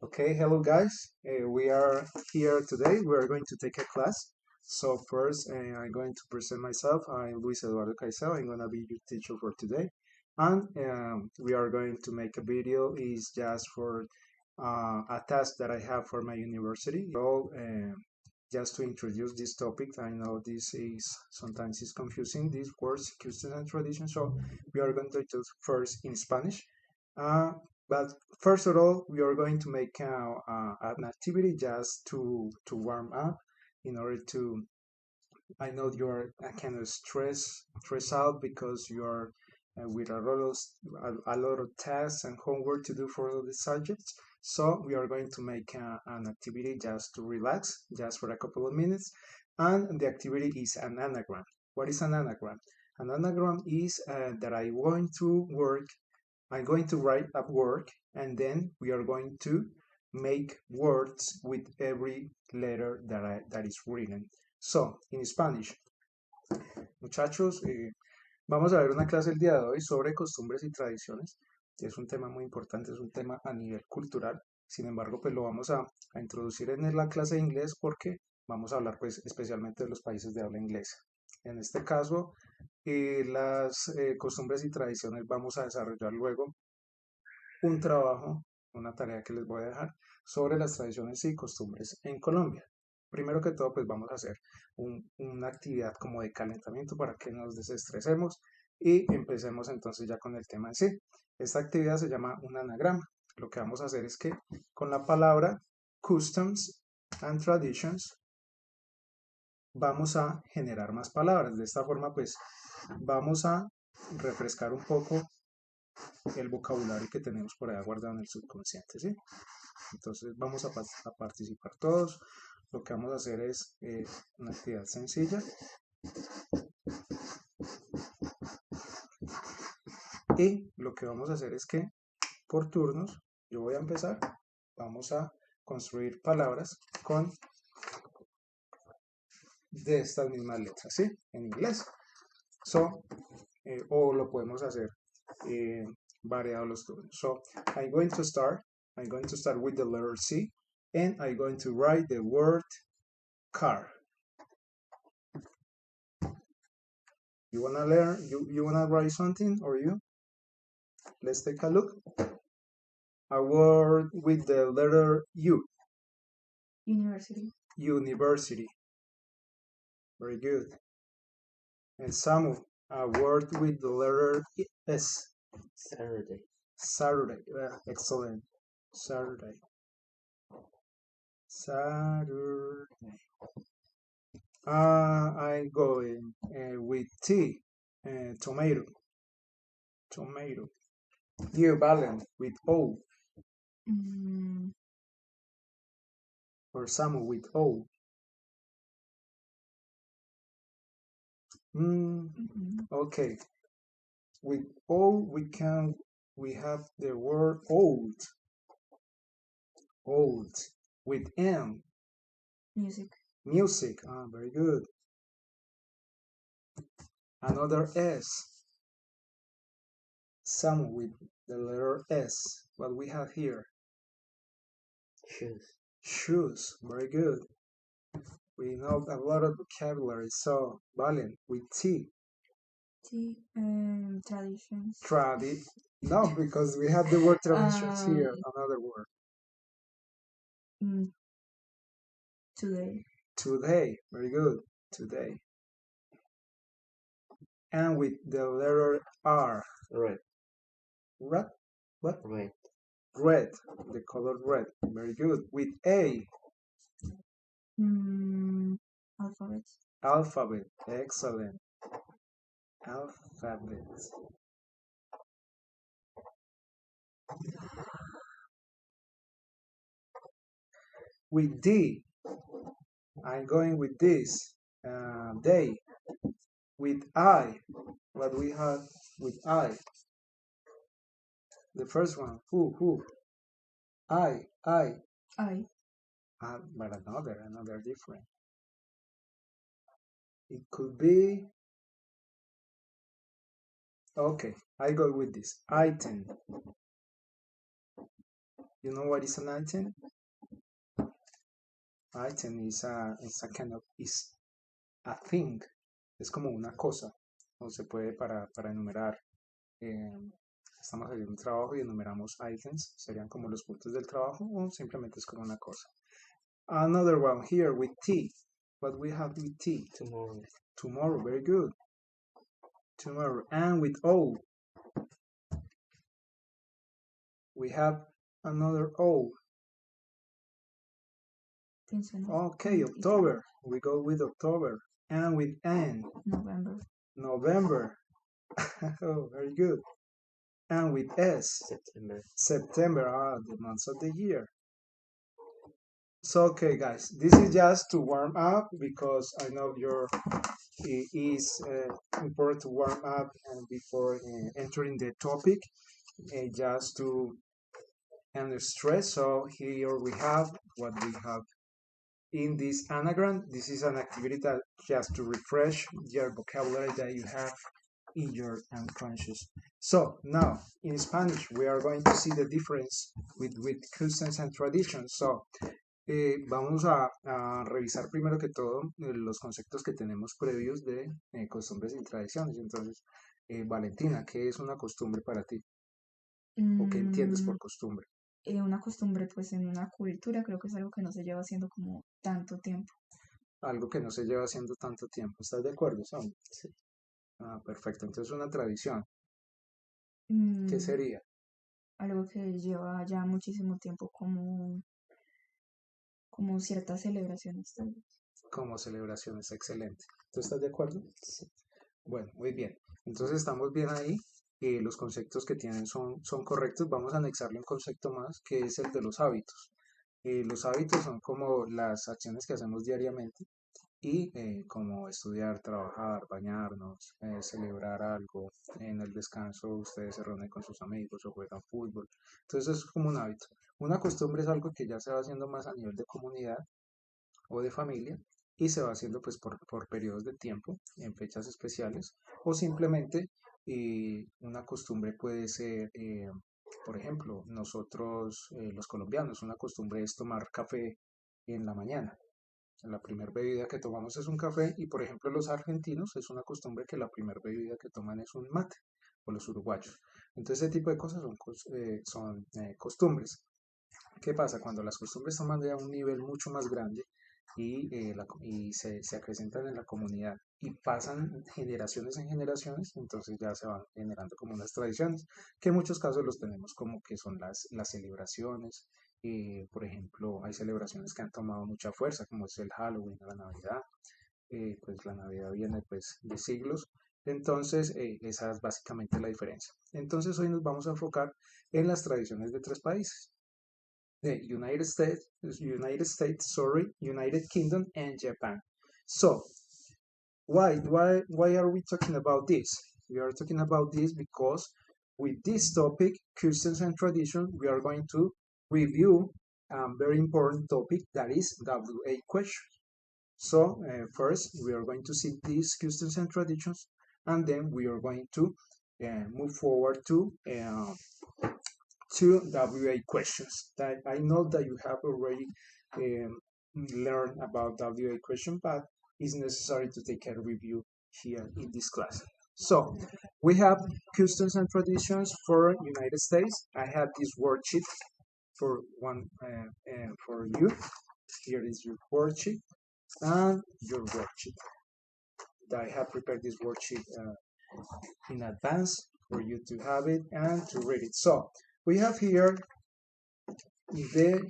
Okay, hello guys. We are here today. We are going to take a class. So first, I'm going to present myself. I'm Luis Eduardo Caicedo. I'm gonna be your teacher for today, and we are going to make a video. Is just for a task that I have for my university. So, just to introduce this topic, I know this is sometimes it's confusing. These words, customs and tradition. So we are going to do first in Spanish. Uh, but first of all, we are going to make an activity just to warm up in order to. I know you're kind of stress out because you're with a lot of tasks and homework to do for all the subjects. So we are going to make an activity just to relax, just for a couple of minutes. And the activity is an anagram. What is an anagram? An anagram is that I'm going to write a word, and then we are going to make words with every letter that is written. So, in Spanish, muchachos, vamos a ver una clase el día de hoy sobre costumbres y tradiciones. Es un tema muy importante, es un tema a nivel cultural. Sin embargo, pues lo vamos a introducir en la clase de inglés porque vamos a hablar pues especialmente de los países de habla inglesa. En este caso, las costumbres y tradiciones vamos a desarrollar luego un trabajo, una tarea que les voy a dejar sobre las tradiciones y costumbres en Colombia. Primero que todo, pues vamos a hacer una actividad como de calentamiento para que nos desestresemos y empecemos entonces ya con el tema en sí. Esta actividad se llama un anagrama. Lo que vamos a hacer es que con la palabra customs and traditions vamos a generar más palabras. De esta forma, pues vamos a refrescar un poco el vocabulario que tenemos por ahí guardado en el subconsciente, ¿sí? Entonces vamos a participar todos. Lo que vamos a hacer es una actividad sencilla. Y lo que vamos a hacer es que por turnos, yo voy a empezar, vamos a construir palabras con de estas mismas letras, ¿sí? En inglés. So, o lo podemos hacer variado los turnos. So, I'm going to start with the letter C, and I'm going to write the word car. You wanna learn? You wanna write something, or you? Let's take a look. A word with the letter U. University. University. Very good. And Samu, a word with the letter S. Saturday. Saturday. Excellent. Saturday. Saturday. I'm going with T. Tomato. Tomato. You, Valen, with O. Mm, Or Samu with O. Okay. With O, we have the word old. Old. With M. music. Music. Very good. Another S. Some with the letter S. What we have here? Shoes. Shoes. Very good. We know a lot of vocabulary. So, Valen, with T. Traditions. No, because we have the word traditions here. Another word. Today. Today. Very good. Today. And with the letter R. Red. Red? What? Red. Red. The color red. Very good. With A. Alphabet. Alphabet. Excellent. Alphabet. With D. I'm going with this. Day. With I. What we have with I? The first one. Who? I. I. But another different. It could be. Okay, I go with this. Item. You know what is an item? Item is a kind of, is a thing. Es como una cosa. O se puede para enumerar. eh, Estamos haciendo un trabajo y enumeramos items. Serían como los puntos del trabajo o simplemente es como una cosa. Another one here with T. What we have with T? Tomorrow. Tomorrow, very good. Tomorrow. And with O. We have another O. Okay, October. We go with October. And with N. November. November. Oh, very good. And with S. September. September, the months of the year. So, okay, guys, this is just to warm up because I know it is important to warm up before entering the topic, just to end stress. So here we have what we have in this anagram. This is an activity that just to refresh your vocabulary that you have in your unconscious. So now in Spanish we are going to see the difference with customs and traditions. So vamos a revisar primero que todo los conceptos que tenemos previos de costumbres y tradiciones. Entonces, Valentina, ¿qué es una costumbre para ti? ¿O qué entiendes por costumbre? Una costumbre, pues en una cultura creo que es algo que no se lleva haciendo como tanto tiempo. Algo que no se lleva haciendo tanto tiempo. ¿Estás de acuerdo, Sam? Sí. Ah, perfecto. Entonces, una tradición. ¿Qué Mm, sería? algo que lleva ya muchísimo tiempo como ciertas celebraciones tal vez. Como celebraciones, excelente. ¿Tú estás de acuerdo? Sí. Bueno, muy bien. Entonces estamos bien ahí. Los conceptos que tienen son correctos. Vamos a anexarle un concepto más, que es el de los hábitos. Los hábitos son como las acciones que hacemos diariamente y como estudiar, trabajar, bañarnos, celebrar algo. En el descanso ustedes se reúnen con sus amigos o juegan fútbol. Entonces es como un hábito. Una costumbre es algo que ya se va haciendo más a nivel de comunidad o de familia y se va haciendo pues por periodos de tiempo en fechas especiales o simplemente una costumbre puede ser, por ejemplo, nosotros los colombianos, una costumbre es tomar café en la mañana. La primera bebida que tomamos es un café y por ejemplo los argentinos es una costumbre que la primera bebida que toman es un mate o los uruguayos. Entonces ese tipo de cosas son costumbres. ¿Qué pasa? Cuando las costumbres toman ya un nivel mucho más grande y se acrecentan en la comunidad y pasan generaciones en generaciones, entonces ya se van generando como unas tradiciones, que en muchos casos los tenemos como que son las celebraciones. Por ejemplo, hay celebraciones que han tomado mucha fuerza, como es el Halloween, la Navidad. Pues la Navidad viene pues de siglos. Entonces, esa es básicamente la diferencia. Entonces, hoy nos vamos a enfocar en las tradiciones de tres países: the United Kingdom and Japan. So, why are we talking about this? We are talking about this because with this topic, customs and tradition, we are going to review a very important topic that is WA questions. So, first, we are going to see these customs and traditions, and then we are going to move forward to two WA questions that I know that you have already learned about WA question, but it's necessary to take a review here in this class. So we have customs and traditions for United States. I have this worksheet for for you. Here is your worksheet and your worksheet. I have prepared this worksheet in advance for you to have it and to read it. So we have here the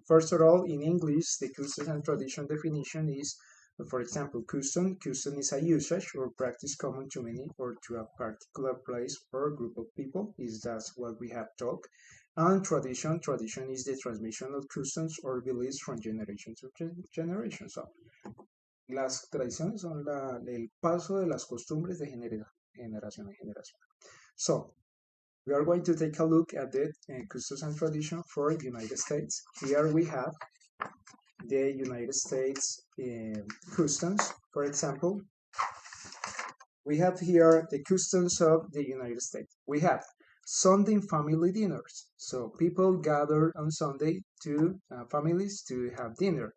first of all, in English, the custom and tradition definition is, for example, custom. Custom is a usage or practice common to many or to a particular place or group of people. Is that's what we have talked. And tradition. Tradition is the transmission of customs or beliefs from generation to generation. So, las tradiciones son el paso de las costumbres de generación en generación. So, we are going to take a look at the customs and tradition for the United States. Here we have the United States customs. For example, we have here the customs of the United States. We have Sunday family dinners. So people gather on Sunday to families to have dinner.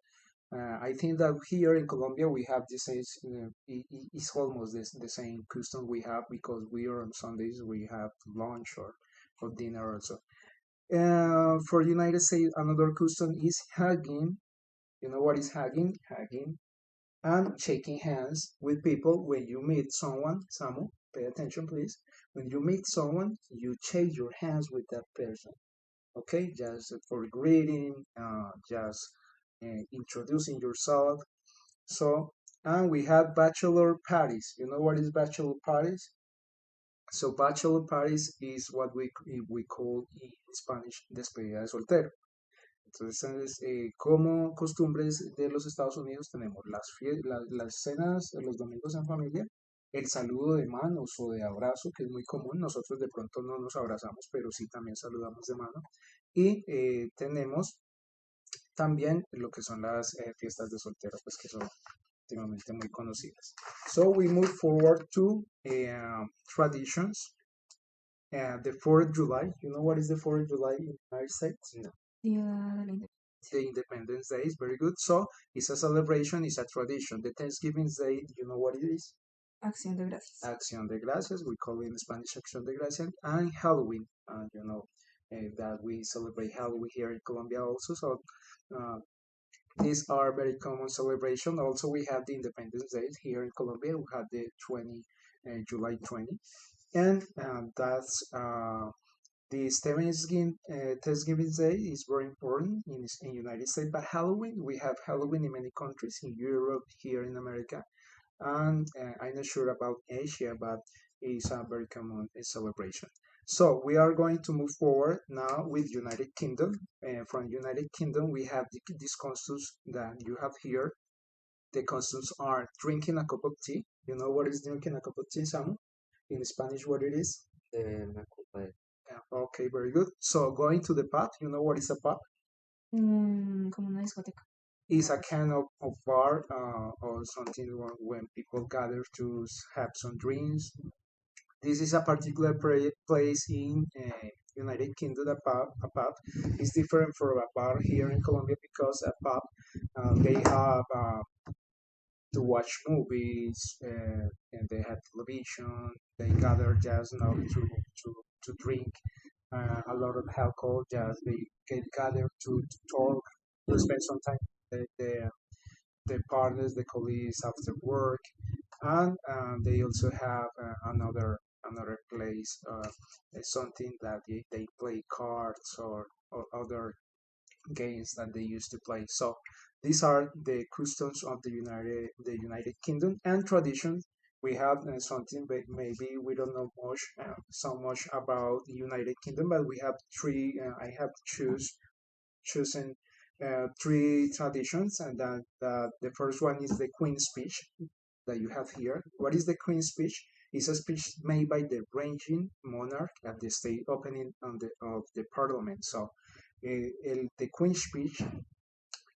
I think that here in Colombia we have this is it's almost the same custom we have because we are on Sundays we have lunch or dinner also. For United States, another custom is hugging. You know what is hugging? Hugging and shaking hands with people when you meet someone. Samu, pay attention, please. When you meet someone, you shake your hands with that person. Okay, just for greeting, just introducing yourself. So, and we have bachelor parties. You know what is bachelor parties? So, bachelor parties is what we call in Spanish despedida de soltero. Entonces, como costumbres de los Estados Unidos, tenemos las cenas de los domingos en familia, el saludo de manos o de abrazo, que es muy común. Nosotros de pronto no nos abrazamos, pero sí también saludamos de mano. Y tenemos también lo que son las fiestas de soltero, pues que son últimamente muy conocidas. So we move forward to traditions. The 4th of July. You know what is the 4th of July in the United States? No. Día de la Independencia. The Independence Day is very good. So it's a celebration, it's a tradition. The Thanksgiving Day, you know what it is? Acción de gracias. Acción de Gracias. We call it in Spanish Acción de Gracias. And Halloween, that we celebrate Halloween here in Colombia also. So uh, these are very common celebration. Also, we have the Independence Day here in Colombia. We have the July 20, and that's the Thanksgiving Day is very important in United States. But Halloween, we have Halloween in many countries in Europe, here in America, and I'm not sure about Asia, but it's a very common celebration. So we are going to move forward now with United Kingdom. From United Kingdom, we have these customs that you have here. The customs are drinking a cup of tea. You know what is drinking a cup of tea, Samu? In Spanish, what it is? Una copa de... Okay, very good. So going to the pub, you know what is a pub? Como una discoteca. Is a kind of bar or something when people gather to have some drinks. This is a particular place in United Kingdom. A pub is different from a bar here in Colombia because a pub they have to watch movies and they have television. They gather just now to drink a lot of alcohol. Just they get gathered to talk, to spend some time with the partners, the colleagues after work, and they also have another place, something that they play cards or other games that they used to play. So these are the customs of the United Kingdom and traditions. We have something, but maybe we don't know so much about the United Kingdom, but we have three. I have chosen three traditions, and that the first one is the Queen's speech that you have here. What is the Queen's speech? It's a speech made by the reigning monarch at the state opening of the Parliament. So, the Queen's speech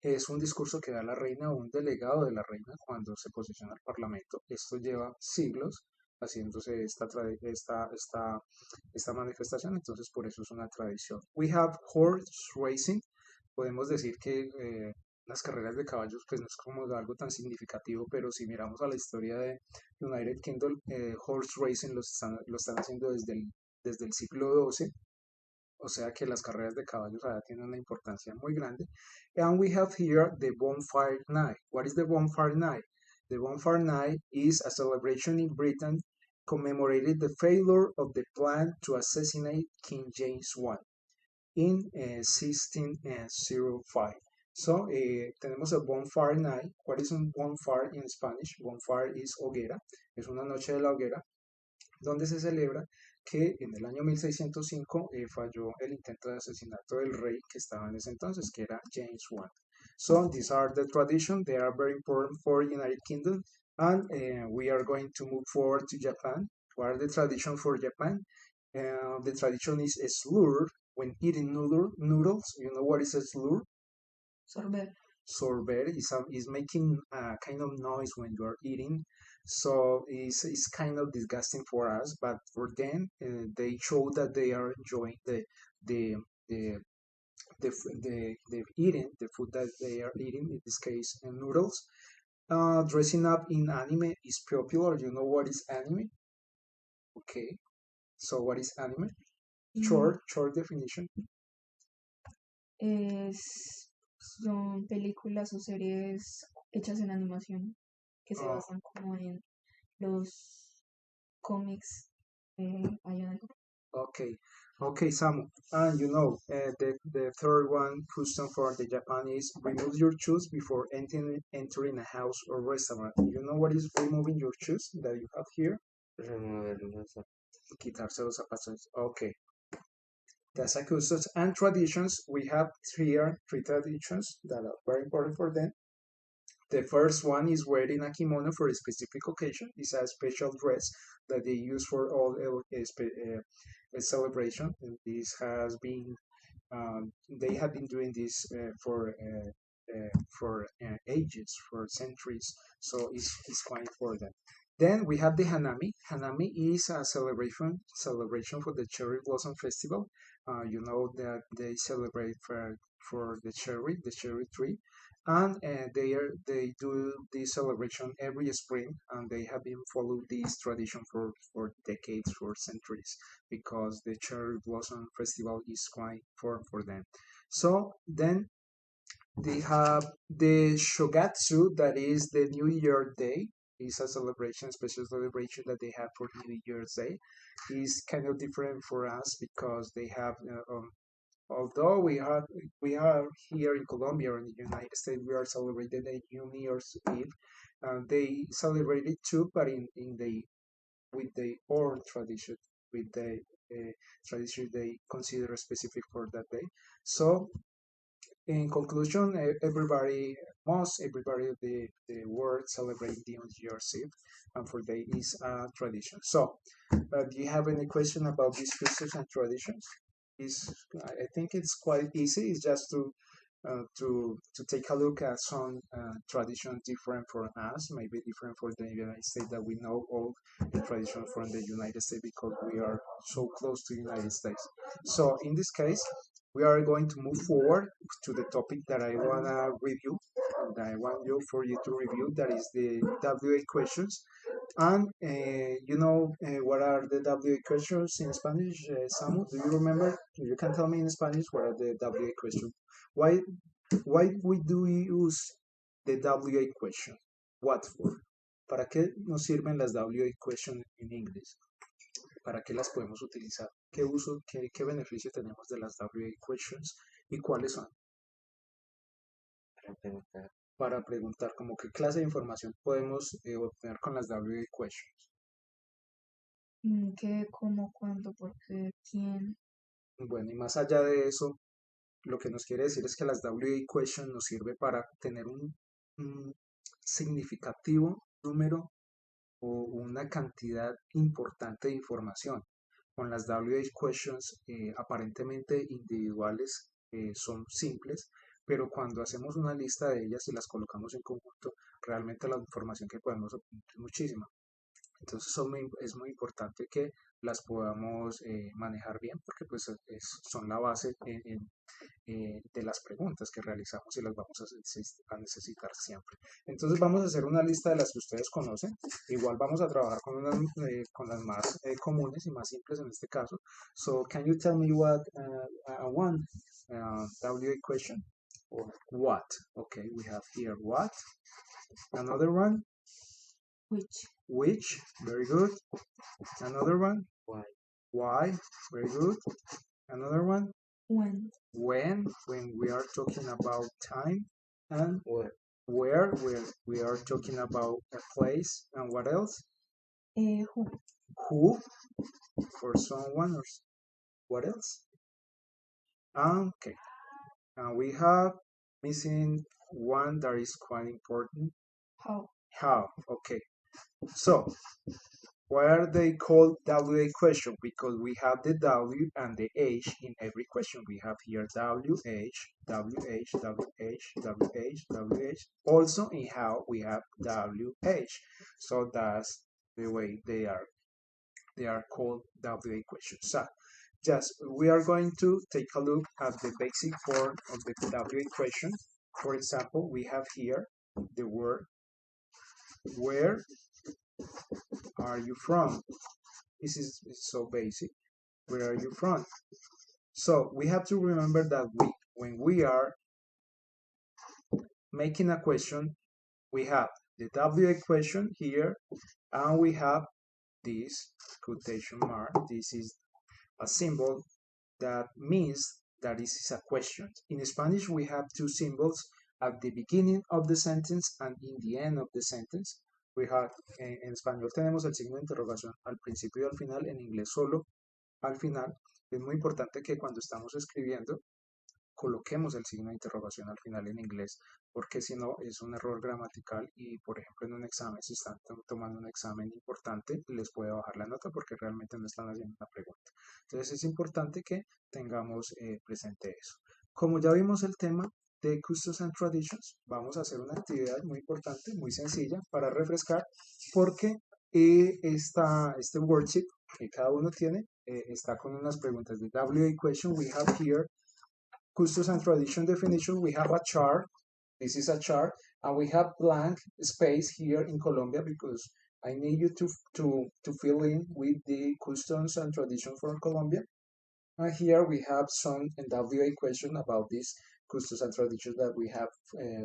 es un discurso que da la reina o un delegado de la reina cuando se posiciona al Parlamento. Esto lleva siglos haciéndose esta manifestación, entonces por eso es una tradición. We have horse racing. Podemos decir que las carreras de caballos pues no es como algo tan significativo, pero si miramos a la historia de United Kingdom, horse racing lo están haciendo desde el siglo XII, o sea que las carreras de caballos allá tienen una importancia muy grande. And we have here the bonfire night. What is the bonfire night? The bonfire night is a celebration in Britain commemorated the failure of the plan to assassinate King James I in 1605. So, tenemos el bonfire night. What is un bonfire in Spanish? Bonfire is hoguera, es una noche de la hoguera, donde se celebra que en el año 1605 falló el intento de asesinato del rey que estaba en ese entonces, que era James I. So these are the traditions. They are very important for United Kingdom, and we are going to move forward to Japan. What are the traditions for Japan? The tradition is a slur when eating noodles. You know what is a slur? Sorber. Sorbet is making a kind of noise when you are eating. So it's kind of disgusting for us, but for them, they show that they are enjoying the the the eating the food that they are eating. In this case, noodles. Dressing up in anime is popular. You know what is anime? Okay. So what is anime? Mm, Short definition. son películas o series hechas en animación que se Uh, basan como en los cómics allá de Japón. okay. Okay, Samu. And the third one question for the Japanese, remove your shoes before entering a house or restaurant. You know what is removing your shoes that you have here? Remover los zapatos. Quitarse los zapatos. Okay. That's a customs and traditions. We have here three traditions that are very important for them. The first one is wearing a kimono for a specific occasion. It's a special dress that they use for all celebration. And this has been they have been doing this for ages, for centuries. So it's quite important. Then we have the Hanami. Hanami is a celebration for the cherry blossom festival. You know that they celebrate for the cherry tree, and they do this celebration every spring, and they have been followed this tradition for decades, for centuries, because the cherry blossom festival is quite important for them. So then they have the Shogatsu, that is the New Year Day. It's a celebration, special celebration that they have for New Year's Day. Is kind of different for us because they have, although we are here in Colombia or in the United States, we are celebrating the New Year's Eve. They celebrate it too, but in the with the own tradition, with the tradition they consider specific for that day. So in conclusion, everybody of the world celebrate the New Year's Eve, and for them is a tradition. So, do you have any question about these customs and traditions? Is I think it's quite easy. It's just to take a look at some traditions different from us, maybe different for the United States, that we know all the traditions from the United States because we are so close to the United States. So in this case, we are going to move forward to the topic that I wanna review, that I want you to review. That is the WA questions. And what are the WA questions in Spanish, Samu? Do you remember? You can tell me in Spanish what are the WA questions. Why do we use the WA question? What for? ¿Para qué nos sirven las WA question en inglés? ¿Para qué las podemos utilizar? ¿Qué uso, qué beneficio tenemos de las WA questions y cuáles son? Para preguntar como qué clase de información podemos obtener con las WA questions. ¿Qué, cómo, cuándo, por qué, quién? Bueno, y más allá de eso, lo que nos quiere decir es que las WA question nos sirve para tener un significativo número o una cantidad importante de información. Con las WA questions aparentemente individuales son simples, pero cuando hacemos una lista de ellas y las colocamos en conjunto, realmente la información que podemos obtener es muchísima. Entonces es muy importante que las podamos manejar bien porque pues son la base de las preguntas que realizamos y las vamos a necesitar siempre. Entonces vamos a hacer una lista de las que ustedes conocen. Igual vamos a trabajar con las más comunes y más simples en este caso. So can you tell me what one WA question? Or what? Okay, we have here what. Another one, Which? which. Very good. Another one, why. Why? Very good. Another one, When? when we are talking about time, and where we are talking about a place, and what else? Who? Who for someone, or what else? Okay, and we have missing one that is quite important. How? How? Okay, so Why are they called WA question? Because we have the W and the H in every question. We have here WH, WH, WH, WH, WH. Also in how we have WH. So that's the way they are. They are called WA questions. So just we are going to take a look at the basic form of the WA question. For example, we have here the word where are you from? This is so basic. Where are you from? So we have to remember that when we are making a question, we have the WA question here, and we have this quotation mark. This is a symbol that means that this is a question. In Spanish, we have two symbols at the beginning of the sentence and in the end of the sentence. We have, en español tenemos el signo de interrogación al principio y al final, en inglés solo al final. Es muy importante que cuando estamos escribiendo coloquemos el signo de interrogación al final en inglés, porque si no es un error gramatical y, por ejemplo, en un examen, si están tomando un examen importante, les puede bajar la nota porque realmente no están haciendo una pregunta. Entonces es importante que tengamos presente eso. Como ya vimos el tema de Customs and Traditions, vamos a hacer una actividad muy importante, muy sencilla para refrescar, porque este worksheet que cada uno tiene está con unas preguntas de WA question. We have here Customs and Tradition definition. We have a chart. This is a chart, and we have blank space here in Colombia because I need you to fill in with the customs and tradition for Colombia. And here we have some NWA question about this customs and traditions that we have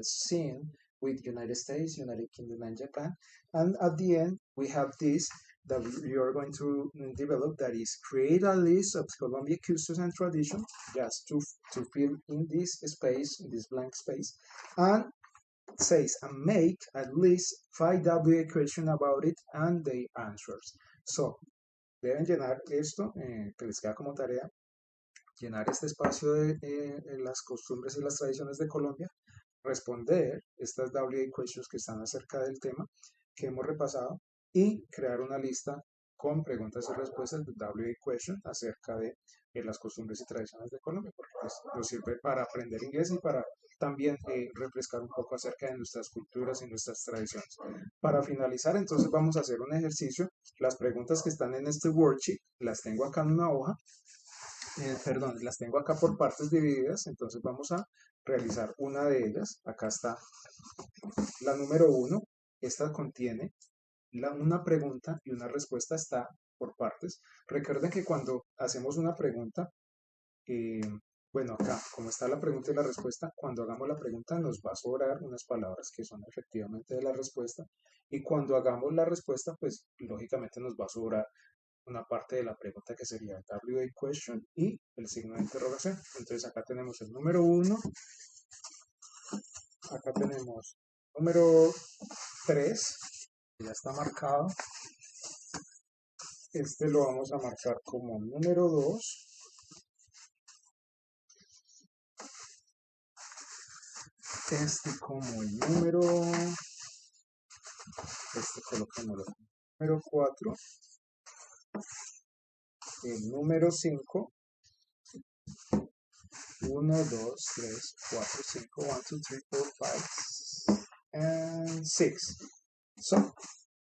seen with United States, United Kingdom, and Japan. And at the end, we have this that we are going to develop, that is create a list of Colombia customs and traditions, just to fill in this space, in this blank space, and says and make at least 5 WA questions about it and the answers. So, deben llenar esto, que les queda como tarea, llenar este espacio de las costumbres y las tradiciones de Colombia, responder estas WA questions que están acerca del tema que hemos repasado y crear una lista con preguntas y respuestas de WA question acerca de las costumbres y tradiciones de Colombia, porque pues, nos sirve para aprender inglés y para también refrescar un poco acerca de nuestras culturas y nuestras tradiciones. Para finalizar, entonces vamos a hacer un ejercicio. Las preguntas que están en este worksheet las tengo acá en una hoja. Perdón, las tengo acá por partes divididas, entonces vamos a realizar una de ellas. Acá está la número 1, esta contiene una pregunta y una respuesta, está por partes. Recuerden que cuando hacemos una pregunta, bueno, acá, como está la pregunta y la respuesta, cuando hagamos la pregunta nos va a sobrar unas palabras que son efectivamente de la respuesta, y cuando hagamos la respuesta, pues lógicamente nos va a sobrar una parte de la pregunta que sería WA question y el signo de interrogación. Entonces acá tenemos el número 1, acá tenemos número 3, que ya está marcado. Este lo vamos a marcar como número 2. Este como el número, este colocamos el número 4, el número 5, 1, 2, 3, 4, 5, 1, 2, 3, 4, 5, and 6. So,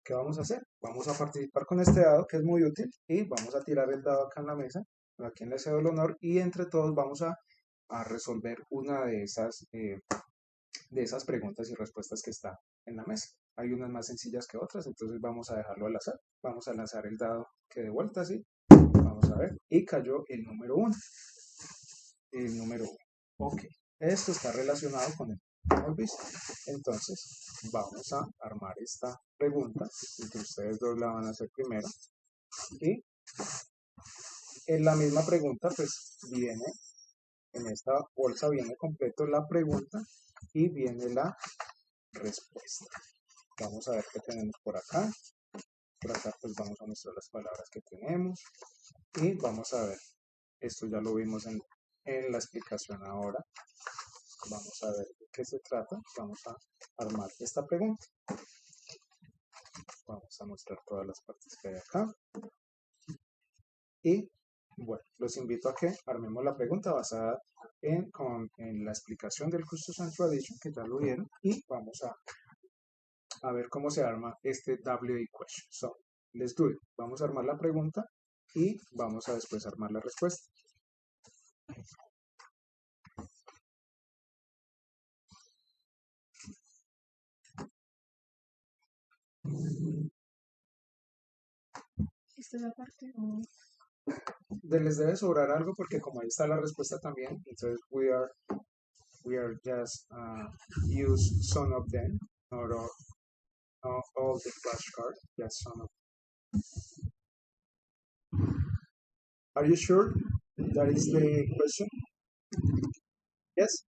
¿qué vamos a hacer? Vamos a participar con este dado que es muy útil y vamos a tirar el dado acá en la mesa, a quien le cedo el honor, y entre todos vamos a resolver una de esas preguntas y respuestas que está en la mesa. Hay unas más sencillas que otras, entonces vamos a dejarlo al azar. Vamos a lanzar el dado que de vuelta así. Vamos a ver. Y cayó el número 1. El número 1. Ok. Esto está relacionado con el que hemos visto. Entonces, vamos a armar esta pregunta. Entre ustedes dos la van a hacer primero. Y en la misma pregunta, pues viene, en esta bolsa viene completo la pregunta y viene la respuesta. Vamos a ver qué tenemos por acá. Por acá pues vamos a mostrar las palabras que tenemos y vamos a ver. Esto ya lo vimos en la explicación ahora. Vamos a ver de qué se trata. Vamos a armar esta pregunta. Vamos a mostrar todas las partes que hay acá. Y bueno, los invito a que armemos la pregunta basada en la explicación del Customs and Tradition, que ya lo vieron, y vamos a ver cómo se arma este WA question. So, let's do it. Vamos a armar la pregunta y vamos a después armar la respuesta. Esta es la parte. Les debe sobrar algo porque como ahí está la respuesta también, entonces we are just use some of them, not all the flashcards, just some of them. Are you sure that is the question? Yes?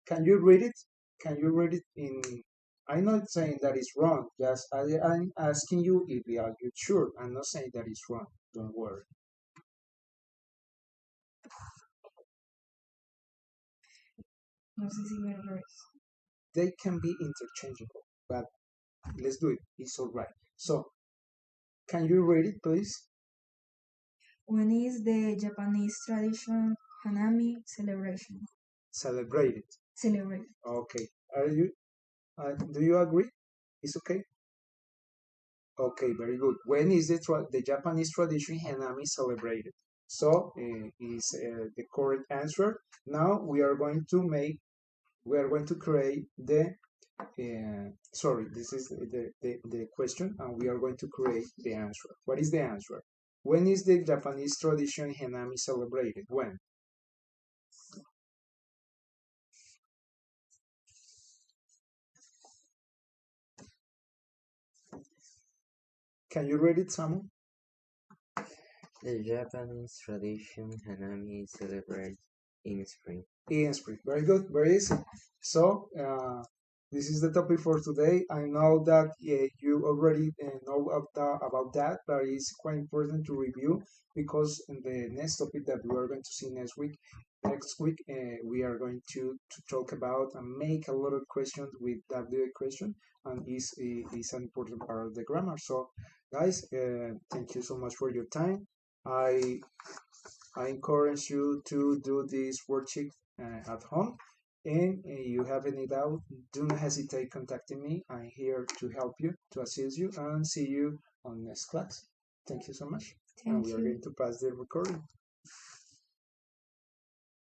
Can you read it? Can you read it in? I'm not saying that it's wrong. Just I'm asking you if you are you sure. I'm not saying that it's wrong. Don't worry. No sé si me lo es. They can be interchangeable, but let's do it. It's all right. So, can you read it, please? When is the Japanese tradition Hanami celebration? Celebrate it. Celebrate. Okay. Are you? Do you agree? It's okay. Okay, very good. When is the Japanese tradition Hanami celebrated? So is the correct answer. Now we are going to create sorry, this is the question, and we are going to create the answer. What is the answer? When is the Japanese tradition Hanami celebrated? When? Can you read it, Samu? The Japanese tradition Hanami is celebrated in spring. In spring. Very good, very easy. So, this is the topic for today. I know that you already know about that, but it's quite important to review because in the next topic that we are going to see next week, we are going to talk about and make a lot of questions with WA question, and is an important part of the grammar. So, guys, thank you so much for your time. I encourage you to do this worksheet at home. And you have any doubt, do not hesitate contacting me. I'm here to help you, to assist you, and see you on next class. Thank you so much. And Thank we are you. going to pass the recording.